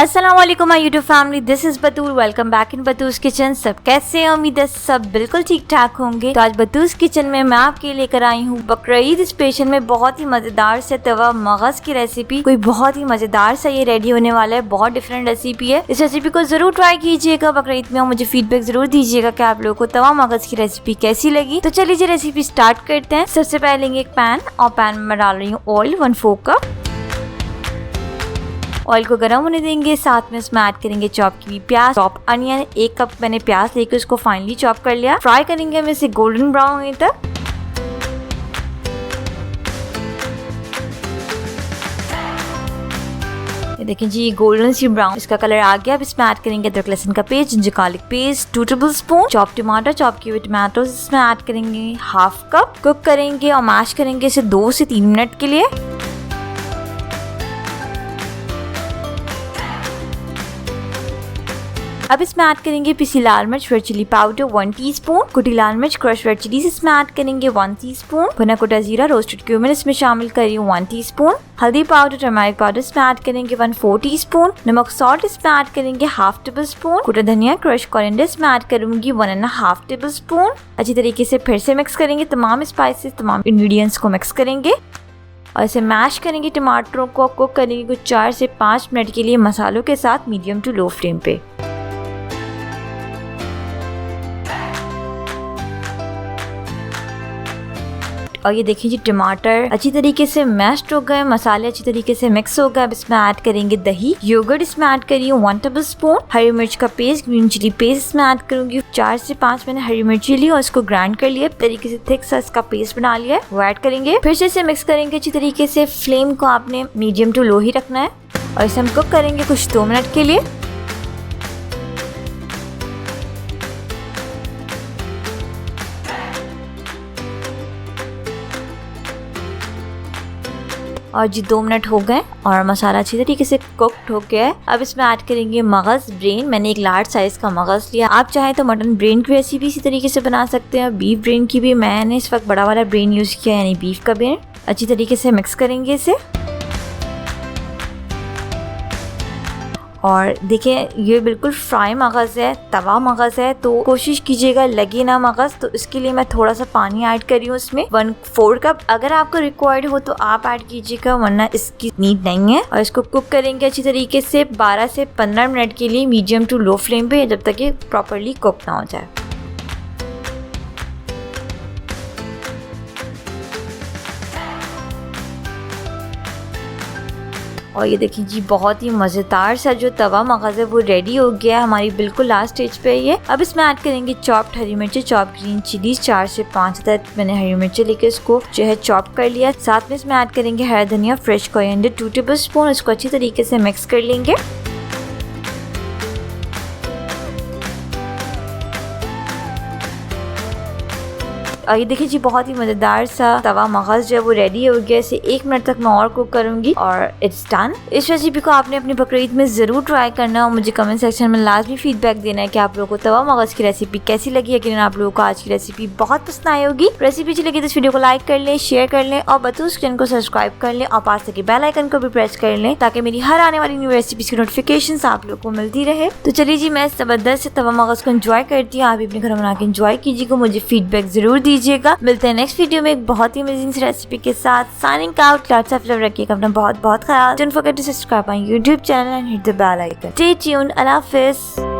अस्सलाम वालेकुम my YouTube family, this is Batoor. Welcome back in Batoor's kitchen. सब कैसे हैं? उम्मीद है सब बिल्कुल ठीक ठाक होंगे। तो आज बतूर्स किचन में मैं आपके लिए लेकर आई हूँ बकरीद स्पेशल में बहुत ही मजेदार से तवा मगज की रेसिपी। कोई बहुत ही मजेदार सा ये रेडी होने वाला है। बहुत डिफरेंट रेसिपी है। इस रेसिपी को जरूर ट्राई कीजिएगा बकरीद में और मुझे फीडबैक जरूर दीजिएगा कि आप लोगों को तवा मगज की रेसिपी कैसी लगी। तो चलिए रेसिपी स्टार्ट करते हैं। सबसे पहले लेंगे एक पैन और पैन में डाल रही हूँ ऑयल 1/4 कप। ऑयल को गर्म होने देंगे। साथ में इसमें ऐड करेंगे चॉप की हुई प्याज, चॉप अनियन। 1 कप मैंने प्याज लेकर उसको फाइनली चॉप कर लिया। फ्राई करेंगे हम इसे गोल्डन ब्राउन होने तक। ये देखें जी, गोल्डन सी ब्राउन इसका कलर आ गया। अब इसमें ऐड करेंगे अदरक लहसुन का paste, ginger garlic paste 2 tablespoon, chop टमाटर, चॉप किए हुए टमाटो इसमें ऐड करेंगे 1/2 कप। कुक करेंगे और मैश करेंगे इसे 2 से 3 मिनट के लिए। अब इसमें ऐड करेंगे पिसी लाल मिर्च, रेड चिली पाउडर 1 टीस्पून, कुटी लाल मिर्च, क्रश रेड चिलीज इसमें ऐड करेंगे 1 टीस्पून, भुना कुटा जीरा, रोस्टेड क्यूमिन इसमें शामिल करिए 1 टीस्पून, हल्दी पाउडर, टर्मरिक पाउडर इसमें ऐड करेंगे 1/4 टीस्पून, नमक सॉल्ट इसमें ऐड करेंगे 1/2 टेबलस्पून, कुटा धनिया, क्रश कोरिएंडर इसमें ऐड करूंगी 1.5 टेबलस्पून। अच्छी तरीके से फिर से मिक्स करेंगे। तमाम स्पाइसेस, तमाम इंग्रेडिएंट्स को मिक्स करेंगे और इसे मैश करेंगे। टमाटरों को कुक करेंगे कुछ 4 से 5 मिनट के लिए मसालों के साथ मीडियम टू लो फ्लेम पे। और ये देखिए जी, टमाटर अच्छी तरीके से मैश्ड हो गए, मसाले अच्छी तरीके से मिक्स हो गए। अब इसमें ऐड करेंगे दही, योगर्ट इसमें ऐड करिए 1 टेबलस्पून, हरी मिर्च का पेस्ट, ग्रीन चिली पेस्ट इसमें ऐड करूंगी 4 से 5 मैंने हरी मिर्ची ली और इसको ग्राइंड कर लिया। तरीके से थिक सा इसका पेस्ट बना लिया है, वो ऐड करेंगे। फिर से इसे मिक्स करेंगे अच्छी तरीके से। फ्लेम को आपने मीडियम टू लो ही रखना है और इसे हम कुक करेंगे कुछ 2 मिनट के लिए। और जी 2 मिनट हो गए और मसाला अच्छी तरीके से कुक्ड हो गया है। अब इसमें ऐड करेंगे मगज ब्रेन। मैंने एक लार्ज साइज का मगज लिया। आप चाहें तो मटन ब्रेन की रेसिपी इसी तरीके से बना सकते हैं। बीफ ब्रेन की भी मैंने इस वक्त बड़ा वाला ब्रेन यूज किया, यानी बीफ का ब्रेन। अच्छी तरीके से मिक्स करेंगे इसे। और देखिए, ये बिल्कुल फ्राई मगज है, तवा मगज है, तो कोशिश कीजिएगा लगे ना मगज। तो इसके लिए मैं थोड़ा सा पानी ऐड कर रही हूँ इसमें 1/4 कप। अगर आपको रिक्वायर्ड हो तो आप ऐड कीजिएगा, वरना इसकी नीड नहीं है। और इसको कुक करेंगे अच्छी तरीके से 12 से 15 मिनट के लिए मीडियम टू लो फ्लेम पे, जब तक ये प्रॉपरली कुक ना हो जाए। और ये देखिए जी, बहुत ही मजेदार सा जो तवा मगज है वो रेडी हो गया है। हमारी बिल्कुल लास्ट स्टेज पे है ये। अब इसमें ऐड करेंगे चॉप्ड हरी मिर्ची, चॉप ग्रीन चिलीज 4 से 5 अदद मैंने हरी मिर्ची लेके इसको जो है चॉप कर लिया। साथ में इसमें ऐड करेंगे हरा धनिया, फ्रेश कोरिएंडर 2 टेबलस्पून। इसको अच्छी तरीके से मिक्स कर लेंगे। और ये देखिए जी, बहुत ही मजेदार सा तवा मगज जो है वो रेडी हो गया। इसे 1 मिनट तक मैं और कुक करूंगी और इट्स डन। इस रेसिपी को आपने अपनी बकरीद में जरूर ट्राई करना है और मुझे कमेंट सेक्शन में लाजमी फीडबैक देना है कि आप लोगों को तवा मगज की रेसिपी कैसी लगी। यकीनन आप लोगों को आज की रेसिपी बहुत पसंद आई होगी। रेसिपी अच्छी लगी तो इस वीडियो को लाइक कर लें, शेयर कर लें और बतूर्स किचन को सब्सक्राइब कर लें और पास के बेल आइकन को भी प्रेस कर लें ताकि मेरी हर आने वाली न्यू रेसिपीज की नोटिफिकेशन आप लोगों को मिलती रहे। तो चलिए जी, मैं जबरदस्त से तवा मगज को एंजॉय करती हूँ। आप भी अपने घर बना के एंजॉय कीजिएगा, मुझे फीडबैक जरूर दीजिएगा। मिलते हैं नेक्स्ट वीडियो में एक बहुत ही अमेजिंग रेसिपी के साथ। Signing out. Lots of love. रखिएगा अपना बहुत बहुत ख्याल। Don't forget to subscribe my YouTube channel and hit the bell icon. Stay tuned. अल्लाह हाफिज़।